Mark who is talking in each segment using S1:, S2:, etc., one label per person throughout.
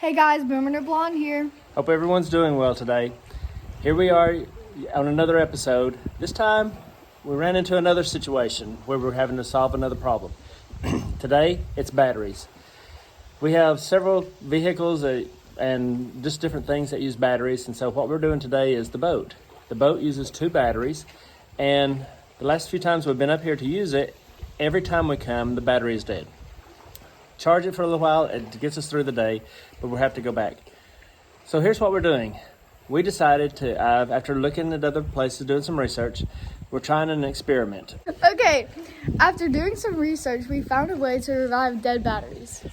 S1: Hey guys, Boomer Blonde here.
S2: Hope everyone's doing well today. Here we are on another episode. This time we ran into another situation where we're having to solve another problem. Today it's batteries. We have several vehicles and just different things that use batteries, and so what we're doing today is the boat. The boat uses 2 batteries, and the last few times we've been up here to use it, every time we come the battery is dead. Charge it for a little while, it gets us through the day, but we'll have to go back. So here's what we're doing. We decided to, after looking at other places, doing some research, we're trying an experiment.
S1: Okay, after doing some research, we found a way to revive dead batteries.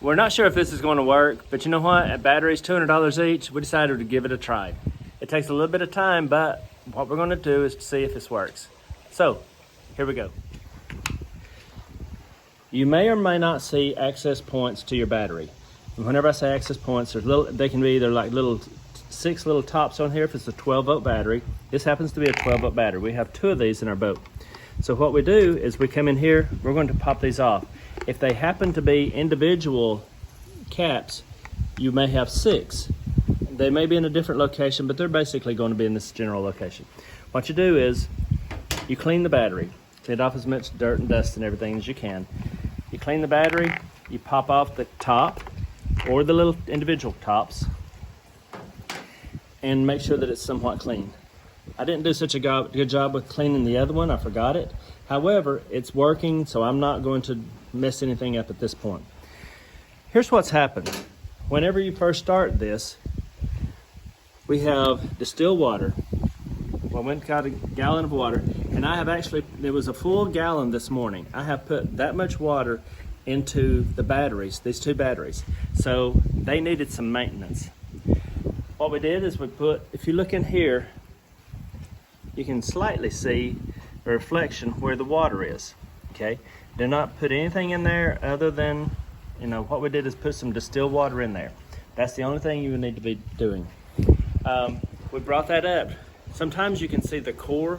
S2: We're not sure if this is going to work, but you know what? At batteries, $200 each, we decided to give it a try. It takes a little bit of time, but what we're going to do is to see if this works. So, here we go. You may or may not see access points to your battery. And whenever I say access points, they can be either like 6 little tops on here if it's a 12-volt battery. This happens to be a 12-volt battery. We have 2 of these in our boat. So what we do is we come in here, we're going to pop these off. If they happen to be individual caps, you may have 6. They may be in a different location, but they're basically going to be in this general location. What you do is you clean the battery. Clean off as much dirt and dust and everything as you can. You clean the battery, you pop off the top or the little individual tops and make sure that it's somewhat clean. I didn't do such a good job with cleaning the other one, I forgot it. However, it's working, so I'm not going to mess anything up at this point. Here's what's happened. Whenever you first start this, we have distilled water. Well, I went and got a gallon of water, and I have actually, it was a full gallon this morning. I have put that much water into the batteries, these 2 batteries. So they needed some maintenance. What we did is we put, if you look in here, you can slightly see a reflection where the water is, okay? Do not put anything in there other than, what we did is put some distilled water in there. That's the only thing you would need to be doing. We brought that up. Sometimes you can see the core,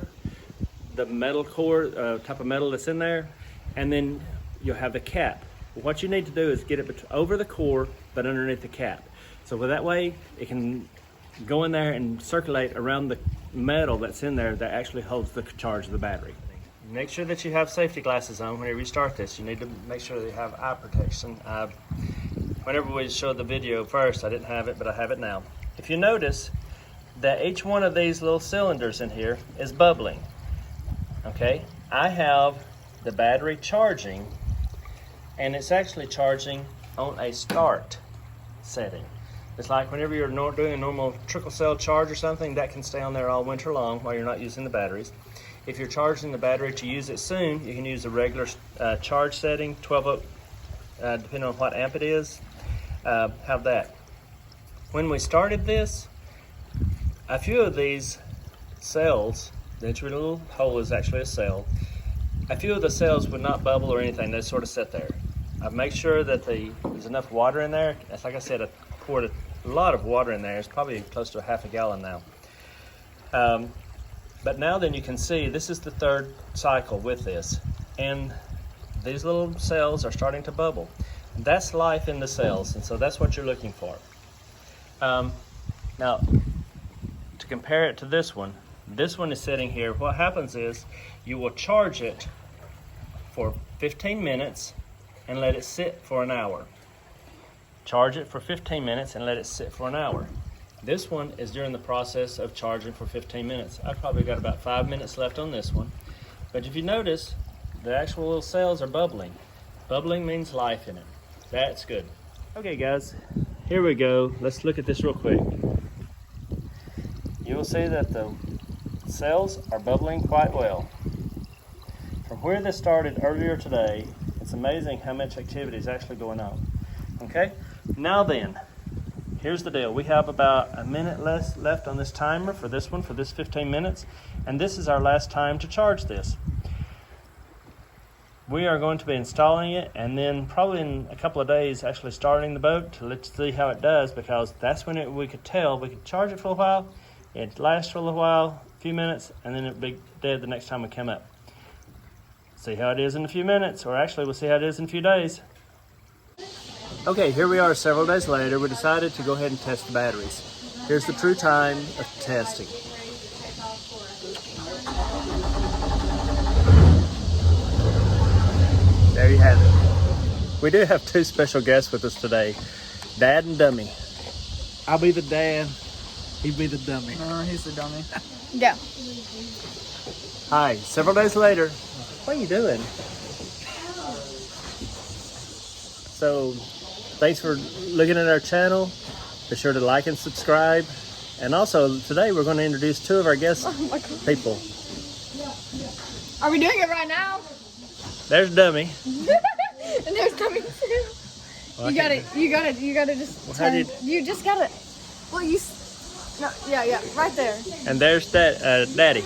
S2: the metal core, type of metal that's in there, and then you'll have the cap. What you need to do is get it over the core, but underneath the cap. So that way, it can go in there and circulate around the metal that's in there that actually holds the charge of the battery. Make sure that you have safety glasses on whenever you start this. You need to make sure that you have eye protection. Whenever we showed the video first, I didn't have it, but I have it now. If you notice that each one of these little cylinders in here is bubbling, okay? I have the battery charging, and it's actually charging on a start setting. It's like whenever you're doing a normal trickle cell charge or something, that can stay on there all winter long while you're not using the batteries. If you're charging the battery to use it soon, you can use a regular charge setting, 12 volt, depending on what amp it is, have that. When we started this, a few of these cells, the entry little hole is actually a cell, a few of the cells would not bubble or anything, they sort of sit there. I make sure that there's enough water in there. It's like I said, I poured a lot of water in there. It's probably close to a half a gallon now. But now then you can see this is the 3rd cycle with this. And these little cells are starting to bubble. That's life in the cells, and so that's what you're looking for. Now, to compare it to this one is sitting here. What happens is you will charge it for 15 minutes and let it sit for an hour. Charge it for 15 minutes and let it sit for an hour. This one is during the process of charging for 15 minutes. I've probably got about 5 minutes left on this one. But if you notice, the actual little cells are bubbling. Bubbling means life in it. That's good. Okay guys, here we go. Let's look at this real quick. You will see that the cells are bubbling quite well. From where this started earlier today, it's amazing how much activity is actually going on. Okay, now then, here's the deal. We have about a minute less left on this timer for this one, for this 15 minutes, and this is our last time to charge this. We are going to be installing it, and then probably in a couple of days actually starting the boat to let's see how it does, because that's when we could tell. We could charge it for a while, it'd last for a little while, a few minutes, and then it'd be dead the next time we come up. See how it is in a few minutes, or actually we'll see how it is in a few days. Okay, here we are several days later. We decided to go ahead and test the batteries. Here's the true time of testing. There you have it. We do have two special guests with us today, Dad and Dummy.
S3: I'll be the dad. He'd be the dummy.
S4: He's the dummy.
S1: Yeah.
S2: Hi, several days later. What are you doing? So, thanks for looking at our channel. Be sure to like and subscribe. And also, today we're going to introduce two of our guest
S1: Oh my God.
S2: people.
S1: Are we doing it right now?
S2: There's Dummy.
S1: And there's coming too.
S2: Well,
S1: You gotta just
S2: Well, how
S1: turn.
S2: did-
S1: You just gotta. Well, no, yeah, right there.
S2: And there's that Daddy.